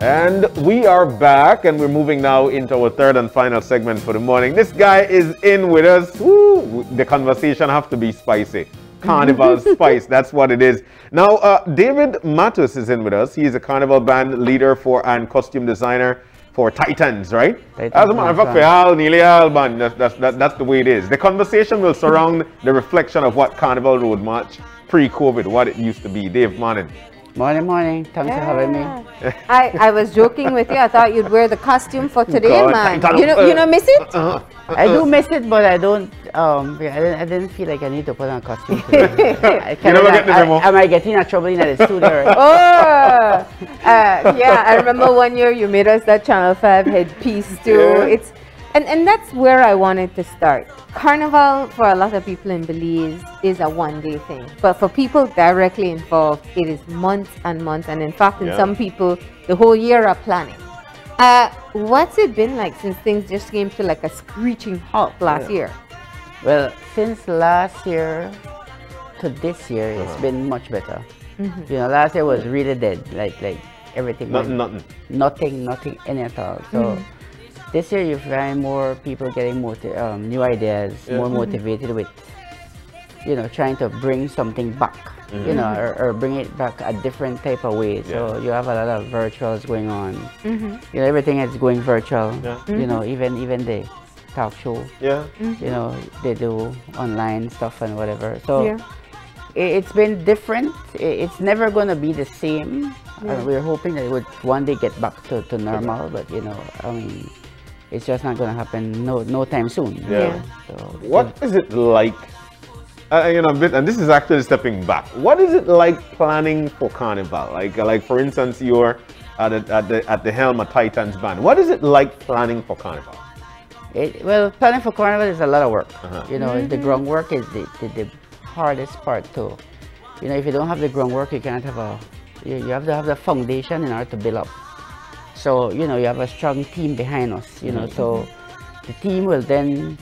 And we are back, and we're moving now into our third and final segment for the morning. This guy is in with us. Woo, the conversation have to be spicy. Carnival spice, that's what it is. Now, David Matus is in with us. He is a Carnival band leader and costume designer for Titans, right? As a matter of fact, that's the way it is. The conversation will surround the reflection of what Carnival Road March pre-COVID, what it used to be. Dave, morning. Morning. Thanks for having me. I was joking with you. I thought you'd wear the costume for today, man. You don't miss it? I do miss it, but I don't. I didn't feel like I need to put on a costume today. Am I getting in trouble in the studio? Oh, yeah. I remember one year you made us that Channel 5 headpiece too. Yeah. And that's where I wanted to start. Carnival, for a lot of people in Belize, is a one-day thing. But for people directly involved, it is months and months. And in fact, in some people, the whole year are planning. What's it been like since things just came to like a screeching halt last year? Well, since last year to this year, it's been much better. You know, last year was really dead. Like everything. Nothing in it at all. So. This year you find more people getting new ideas, more motivated with, you know, trying to bring something back, you know, or bring it back a different type of way. So you have a lot of virtuals going on. You know, everything is going virtual. You know, even the talk show. You know, they do online stuff and whatever. So it's been different. It's never going to be the same. We're hoping that it would one day get back to normal, but you know, I mean, it's just not going to happen no time soon. So, what is it like, you know, and this is actually stepping back. What is it like planning for Carnival? Like for instance, you're at the helm of Titans band. What is it like planning for Carnival? Well, planning for Carnival is a lot of work. You know, the groundwork is the hardest part too. You know, if you don't have the groundwork, you cannot have you have to have the foundation in order to build up. So, you know, you have a strong team behind us, you know, so the team will then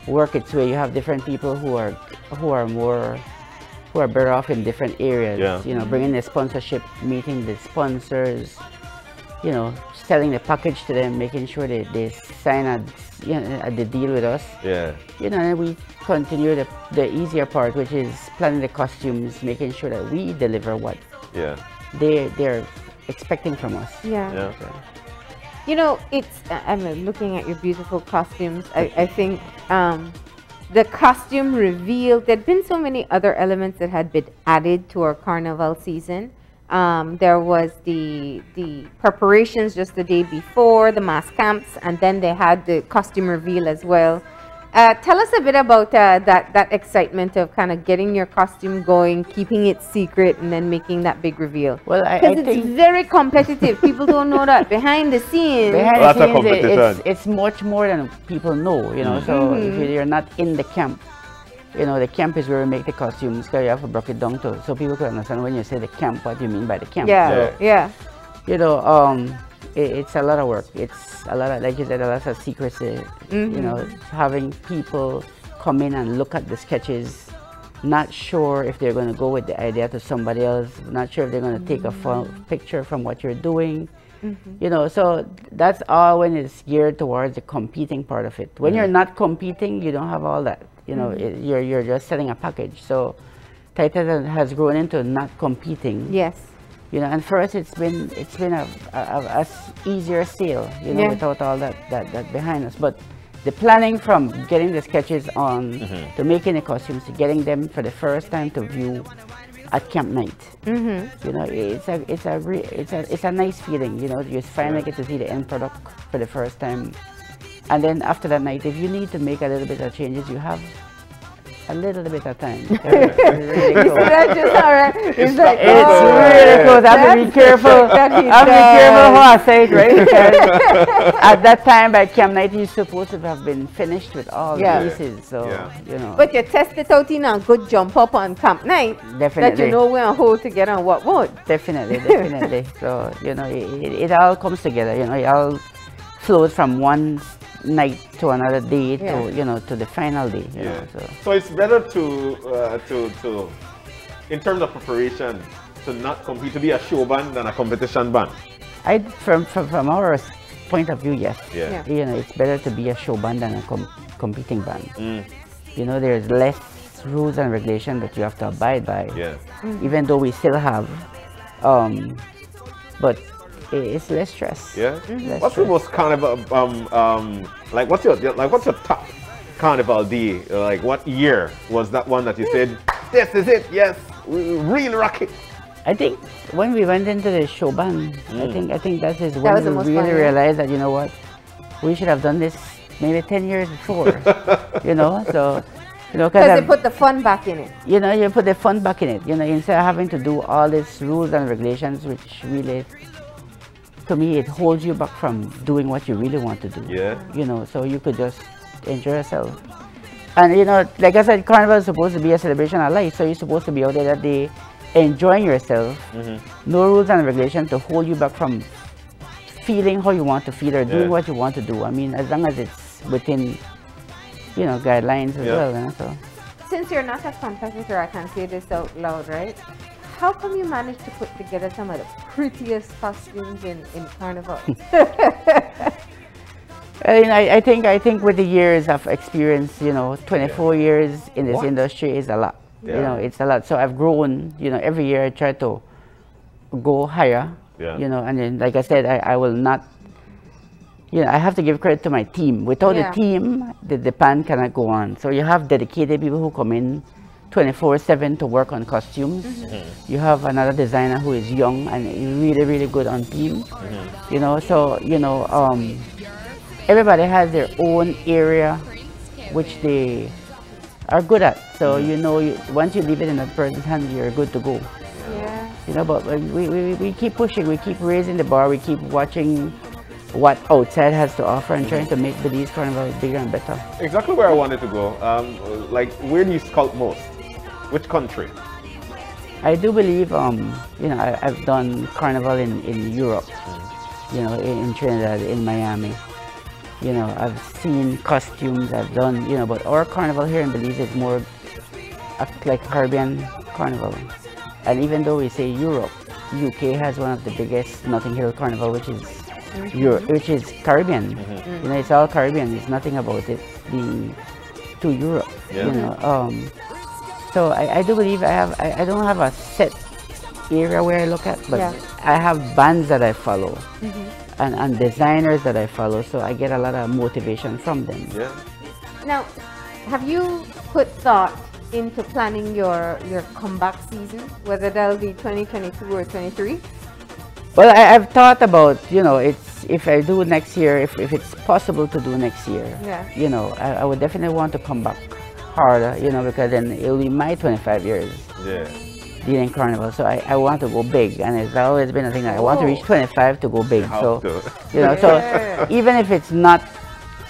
work its way. You have different people who are better off in different areas, you know, bringing the sponsorship, meeting the sponsors, you know, selling the package to them, making sure they sign the deal with us. You know, and we continue the easier part, which is planning the costumes, making sure that we deliver what they're expecting from us. You know, I'm looking at your beautiful costumes. I think the costume reveal, there'd been so many other elements that had been added to our Carnival season. There was the preparations just the day before, the mass camps, and then they had the costume reveal as well. Tell us a bit about that excitement of kind of getting your costume going, keeping it secret, and then making that big reveal. Well, because it's very competitive. People don't know that behind the scenes. It's much more than people know. You know, so if you're not in the camp, you know, the camp is where we make the costumes. Because you have to break it down to so people can understand when you say the camp, what you mean by the camp. You know, it's a lot of work. It's a lot of, like you said, a lot of secrecy. You know, having people come in and look at the sketches, not sure if they're going to go with the idea to somebody else, not sure if they're going to take a picture from what you're doing. You know, so that's all when it's geared towards the competing part of it. When you're not competing, you don't have all that. You know, you're just selling a package. So Titan has grown into not competing. You know, and for us, it's been a easier sale, you know, without all that behind us. But the planning from getting the sketches on to making the costumes, to getting them for the first time to view at camp night, you know, it's a nice feeling. You know, you finally get to see the end product for the first time, and then after that night, if you need to make a little bit of changes, you have a little bit of time. It's really cool. It's really cool. I have to be careful. I have to be careful how I say it, right? Because at that time, by camp night, you're supposed to have been finished with all the pieces. So, you know. But you test it out in a good jump up on camp night. Definitely. That you know where and hold together and what won't. Definitely. So, you know, it all comes together. You know, it all flows from one night to another day to, you know, to the final day. You know, so it's better to in terms of preparation, to not compete, to be a show band than a competition band. From our point of view, yes. Yeah. You know, it's better to be a show band than a competing band. You know, there's less rules and regulations that you have to abide by. Yeah. Even though we still have, but it's less stress. Yeah. Less What's the stress. most carnival like what's your top carnival day? Like what year was that one that you said, this is it, yes, we real rock it? I think when we went into the show band, I think that is when was the we most really fun, yeah. realized that, you know what, we should have done this maybe 10 years before. You know, so you know, Because they put the fun back in it. you know, you put the fun back in it. You know, instead of having to do all these rules and regulations, which really, to me, it holds you back from doing what you really want to do. Yeah. You know, so you could just enjoy yourself. And you know, like I said, Carnival is supposed to be a celebration of life, so you're supposed to be out there that day enjoying yourself. No rules and regulations to hold you back from feeling how you want to feel or doing what you want to do. I mean, as long as it's within, you know, guidelines as well. You know, so. Since you're not a competitor, I can say this out loud, right? How come you managed to put together some of the prettiest costumes in Carnival? I think with the years of experience, you know, 24 years in this industry is a lot. Yeah. You know, it's a lot. So I've grown, you know, every year I try to go higher. Yeah. You know, and then, like I said, I will not, you know, I have to give credit to my team. Without the team, the band cannot go on. So you have dedicated people who come in 24/7 to work on costumes. You have another designer who is young and really, really good on team. You know, so, you know, everybody has their own area which they are good at. So, you know, once you leave it in that person's hand, you're good to go. Yeah. You know, but we keep pushing, we keep raising the bar, we keep watching what outside has to offer and trying to make Belize Carnival bigger and better. Exactly where I wanted to go. Like, where do you scout most? Which country? I do believe, you know, I've done Carnival in Europe, you know, in Trinidad, in Miami. You know, I've seen costumes, I've done, you know, but our Carnival here in Belize is more like Caribbean Carnival. And even though we say Europe, UK has one of the biggest Notting Hill Carnival, which is which is Caribbean. You know, it's all Caribbean. It's nothing about it being to Europe. Yeah. You know, so I do believe I don't have a set area where I look at, but I have bands that I follow and designers that I follow. So I get a lot of motivation from them. Yeah. Now, have you put thought into planning your comeback season, whether that'll be 2022 or 23? Well, I've thought about, you know, it's if I do next year, if it's possible to do next year, you know, I would definitely want to come back harder, you know, because then it'll be my 25 years dealing Carnival. So I want to go big, and it's always been a thing that I want to reach 25 to go big. So, you know, so even if it's not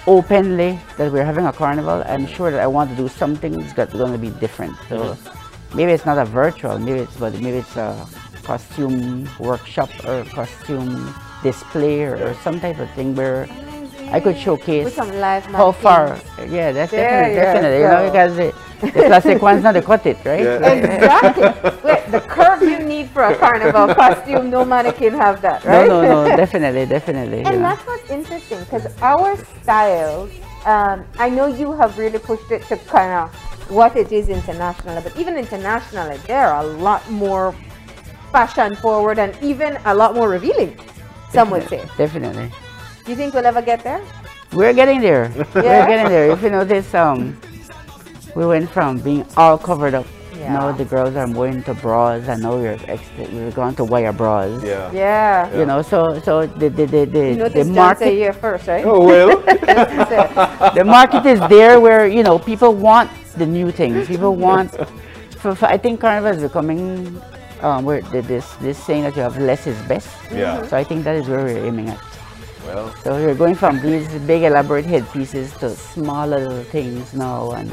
openly that we're having a carnival, I'm sure that I want to do something that's going to be different. So maybe it's not a virtual, maybe it's a costume workshop or costume display or some type of thing where I could showcase with some live how far. Yeah, that's definitely. You know, because the plastic one's not to cut it, right? Exactly. Wait, the curve you need for a carnival costume, no mannequin have that, right? No, definitely. And that's what's interesting, because our styles, I know you have really pushed it to kind of what it is internationally, but even internationally, there are a lot more fashion forward and even a lot more revealing, some would say. Definitely. Do you think we'll ever get there? We're getting there. We're getting there. If you notice, we went from being all covered up. Now the girls are more into bras, and now we're going to wire bras. Yeah. You know, so the market a year first, right? Oh well. The market is there where, you know, people want the new things. People want. I think Carnival is becoming where this saying that you have less is best. Yeah. So I think that is where we're aiming at. Well. So we're going from these big elaborate headpieces to smaller little things now, and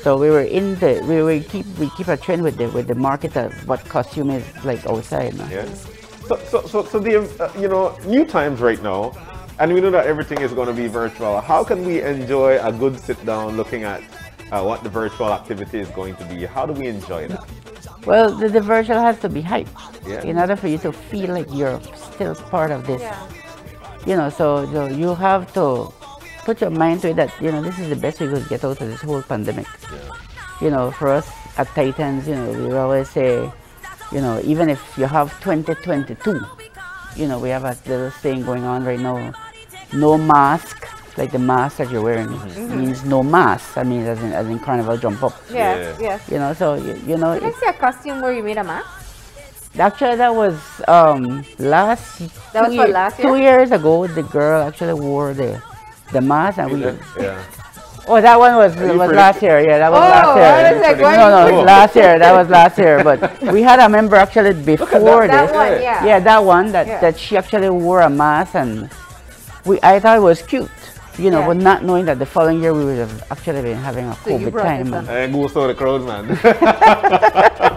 so we keep a trend with the market of what costume is like outside. No? Yeah. So the you know, new times right now, and we know that everything is going to be virtual. How can we enjoy a good sit down looking at what the virtual activity is going to be? How do we enjoy that? Well, the virtual has to be hype. Yeah. In order for you to feel like you're still part of this. Yeah. You know, so you have to put your mind to it that, you know, this is the best we could get out of this whole pandemic. You know, for us at Titans, you know, we always say, you know, even if you have 2022, you know, we have a little thing going on right now, no mask, like the mask that you're wearing means no mask. I mean, as in Carnival jump up. Yes, yes. You know, so, you know. Did I see a costume where you made a mask? Actually, that was last. That was for last year? 2 years ago. The girl actually wore the mask, and we. Yeah. Oh, that one was last year. Yeah, that was last year. I was like, No, it's last year. That was last year. But we had a member actually before this. That one, yeah. Yeah, that one that she actually wore a mask, and I thought it was cute. You know, but not knowing that the following year we would have actually been having a COVID time. And go saw the crowd, man.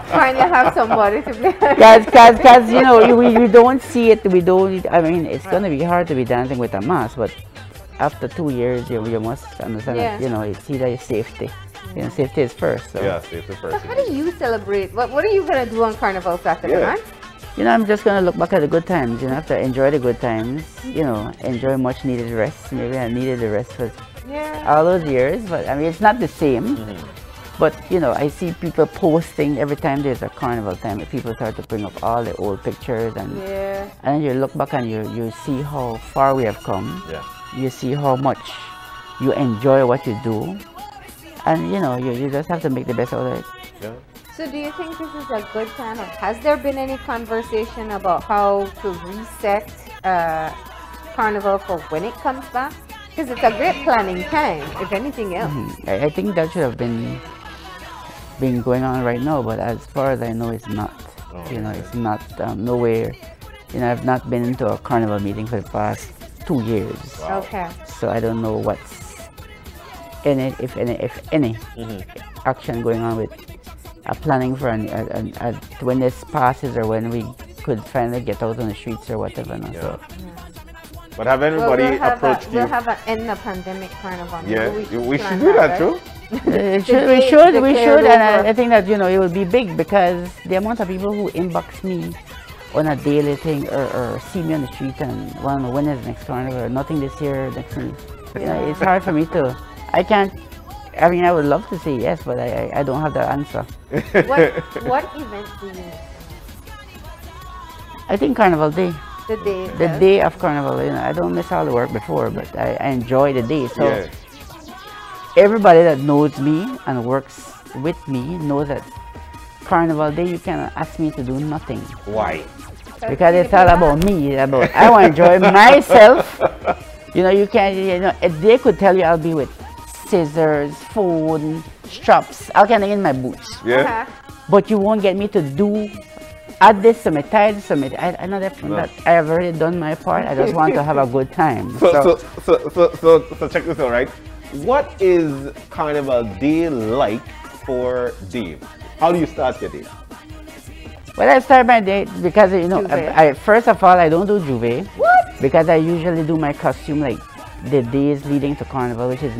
Trying to have somebody to be. Because you know, we don't see it. We don't. I mean, it's gonna be hard to be dancing with a mask, but after 2 years, you must understand that, you know, it's either safety. You know, safety is first. So. Yeah, safety first. So how do you celebrate? What are you gonna do on Carnival Saturday, man? You know, I'm just gonna look back at the good times. You know, have to enjoy the good times. You know, enjoy much needed rest. Maybe I needed the rest for all those years, but I mean, it's not the same. But you know, I see people posting every time there's a carnival time. People start to bring up all the old pictures, and then you look back and you see how far we have come. You see how much you enjoy what you do, and you know, you just have to make the best out of it. So do you think this is a good time, or has there been any conversation about how to reset Carnival for when it comes back? Because it's a great planning time, if anything else. I think that should have been going on right now, but as far as I know, it's not. You know, it's not nowhere. You know, I've not been into a Carnival meeting for the past 2 years. Okay. So I don't know what's if any action going on with planning for when this passes, or when we could finally get out on the streets or whatever. No? So. But have anybody approached you? We'll have an end the pandemic Carnival. Yeah, we should do that too. We should, and I think that, you know, it will be big, because the amount of people who inbox me on a daily thing, or see me on the street and want to know when is the next Carnival, or nothing this year, next thing. You know, it's hard for me to. I mean, I would love to say yes, but I don't have the answer. What event do you? I think Carnival Day. The day of Carnival. You know, I don't miss all the work before, but I enjoy the day. So everybody that knows me and works with me knows that Carnival Day you cannot ask me to do nothing. Why? Because it's all about me. I want to enjoy myself. You know, you can't. You know, they could tell you I'll be with scissors, phone, straps, all kind of in my boots. But you won't get me to do add this to my tie, I know that I have already done my part. I just want to have a good time. So check this out, right? What is Carnival Day like for Dave? How do you start your day? Well, I start my day because, you know, first of all, I don't do Juve. What? Because I usually do my costume like the days leading to Carnival, which is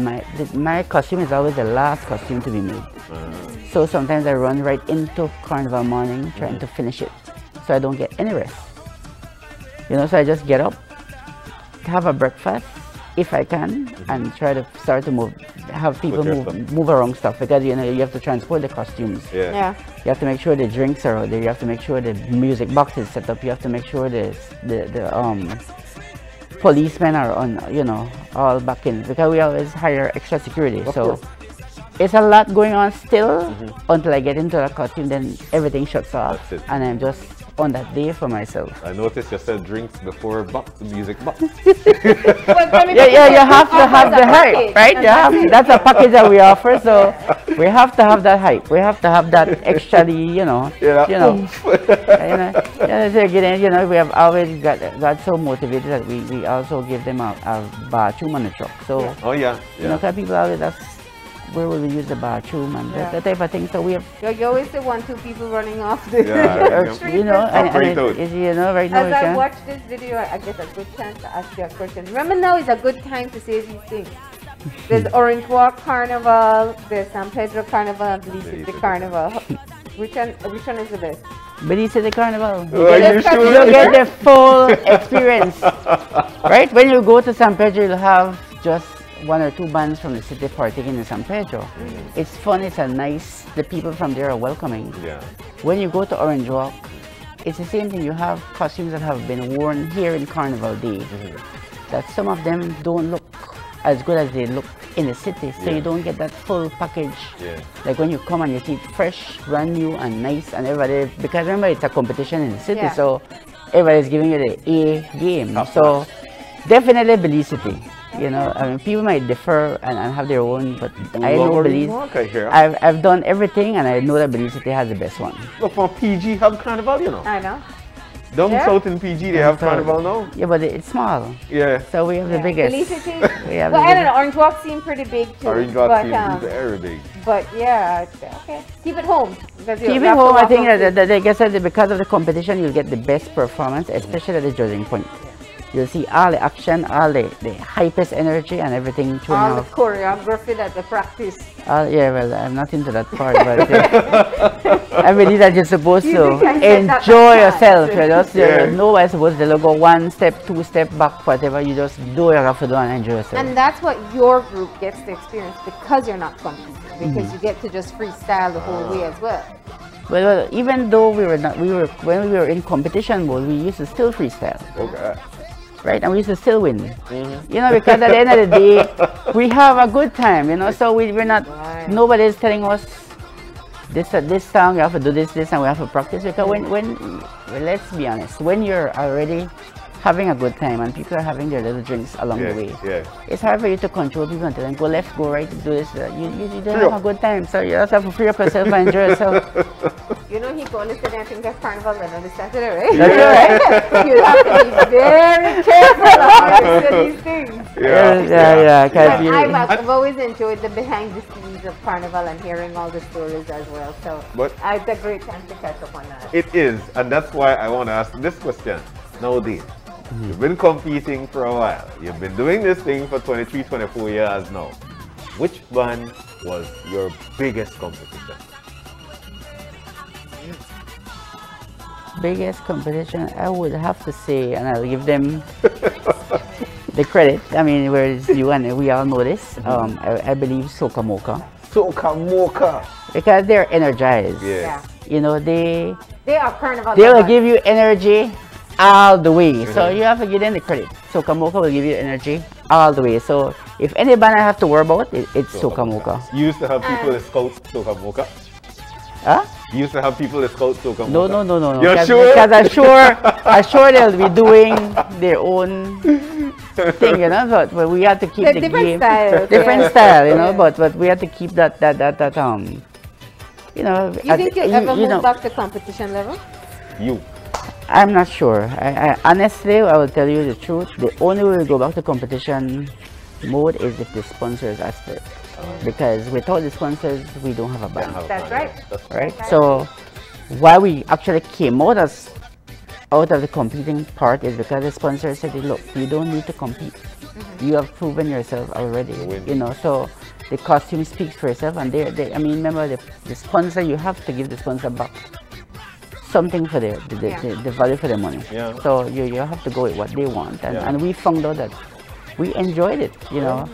my costume is always the last costume to be made. So sometimes I run right into Carnival morning trying to finish it, so I don't get any rest. You know, so I just get up, have a breakfast if I can, and try to start to have people move around stuff, because you know you have to transport the costumes. You have to make sure the drinks are out there. You have to make sure the music box is set up. You have to make sure the policemen are on, you know, all back in, because we always hire extra security. So it's a lot going on still until I get into the costume, then everything shuts off and I'm just on that day for myself. I noticed you said drinks before music box. You have to have the hype, right? That's a package that we offer, so we have to have that hype. We have to have that extrally, you know. We have always got so motivated that we also give them a bathroom on the truck. So you know, because people always ask, where will we use the bathroom and that type of thing. So we have. You're always the 1-2 people running off the street. You know, you know, right now. As I watch this video, I get a good chance to ask you a question. Remember, now is a good time to say these things. There's Orange Walk Carnival. There's San Pedro Carnival. And Belize City Carnival. Which one is the best? Belize City Carnival. Are you sure? You get the full experience. Right? When you go to San Pedro, you'll have just one or two bands from the city partaking in San Pedro. It's fun, it's a nice, the people from there are welcoming. Yeah. When you go to Orange Walk, it's the same thing. You have costumes that have been worn here in Carnival Day. That some of them don't look as good as they look in the city, so you don't get that full package. Like when you come and you see it fresh, brand new and nice, and everybody, because remember it's a competition in the city, so everybody's giving you the A game. So definitely Belize City. You know, I mean, people might differ and have their own, but I know Belize. I've done everything, and I know that Belize City has the best one. Look, for PG have Carnival, you know. I know. Down south in PG, they have Carnival now. Yeah, but it's small. Yeah. So we have the biggest. Belize City. Well, I don't know. Orange Walk seemed pretty big too. Orange Walk seemed very big. But yeah, okay. Keep it home. Keep it home. I think that like I said, because of the competition, you'll get the best performance, especially at the judging point. You'll see all the action, all the hypest energy and everything. All the choreography that they practice. Yeah, well, I'm not into that part, but I believe that you're supposed to enjoy yourself. You know? So nobody's supposed to go 1 step, 2 step back, whatever. You just do what you have to do and enjoy yourself. And that's what your group gets to experience because you're not competing. Because you get to just freestyle the whole way as well. Well, even though when we were in competition mode, we used to still freestyle. Okay. Right, and we used to still win. You know, because at the end of the day, we have a good time. You know, so we're not. Nobody is telling us this song you have to do this, and we have to practice. Because when let's be honest, when you're already having a good time and people are having their little drinks along the way, it's hard for you to control people and tell them go left, go right, do this. You don't have a good time, so you just have to free up yourself and enjoy yourself. You know, he called us today, I think that's Carnival on the Saturday, right? That's right. You have to be very careful how you say these things. I've always enjoyed the behind the scenes of Carnival and hearing all the stories as well. So it's a great time to catch up on that. It is, and that's why I want to ask this question. Nowadays, you've been competing for a while. You've been doing this thing for 23, 24 years now. Which one was your biggest competition? Biggest competition, I would have to say, and I'll give them the credit. I mean, whereas you and we all know this. I believe Soca Mocha. Soca Mocha. Because they're energized. You know, they are Carnival. They will give you energy all the way. So you have to give them the credit. Soca Mocha will give you energy all the way. So if any band I have to worry about, it's Soca Mocha. You used to have people that scout Soca Mocha? Huh? You used to have people that scout Soca Mocha? No. You're sure? Because I'm sure they'll be doing their own thing, you know. But we have to keep the different game different style, you know. But we have to keep that you know. You think you'll ever move back to competition level? I'm not sure. I honestly, I will tell you the truth. The only way we go back to competition mode is if the sponsors ask for it. Because without the sponsors, we don't have a band. That's right. Right? So, why we actually came out of the competing part is because the sponsors said, look, you don't need to compete. You have proven yourself already. You know, so the costume speaks for itself. And I mean, remember the sponsor, you have to give the sponsor back something for the value for the money. So you have to go with what they want. And we found out that we enjoyed it, you know.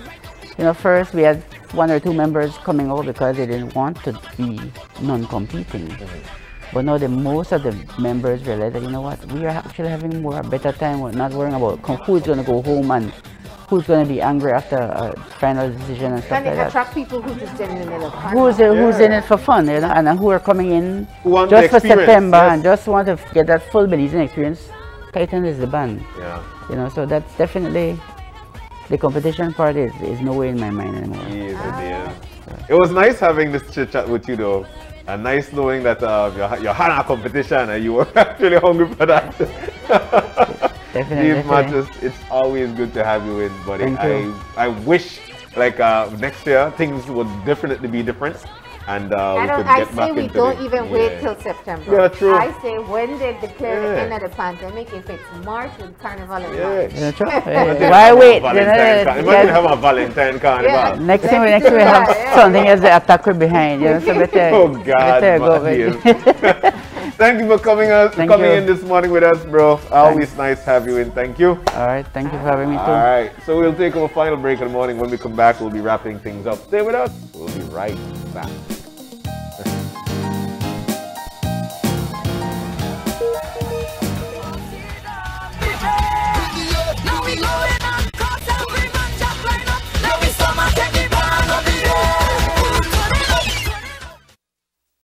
You know, first we had 1 or 2 members coming out because they didn't want to be non-competing. But now most of the members realize that, you know what, we are actually having a better time. We're not worrying about who's going to go home and who's going to be angry after a final decision and stuff like that. And attract people who just genuinely love who's in it for fun, you know, and who are coming in just for September and just want to get that full Belizean experience. Titan is the band. You know, so that's definitely. The competition part is nowhere in my mind anymore. It was nice having this chit chat with you though. And nice knowing that you had a competition and you were actually hungry for that. Definitely. Matus, it's always good to have you in, buddy. I wish like next year things would definitely be different. And we could get back into we don't even wait till September. Yeah, true. I say when they declare the end of the pandemic, if it's March, with Carnival in March. Yeah, true. Why wait? Imagine have a Valentine Carnival. Next thing we have something as the attacker behind. You know, so better. Oh God. Better go with Thank you for coming in this morning with us, bro. Always nice to have you in. Thank you. All right. Thank you for having me too. All right. So we'll take our final break in the morning. When we come back, we'll be wrapping things up. Stay with us. We'll be right back.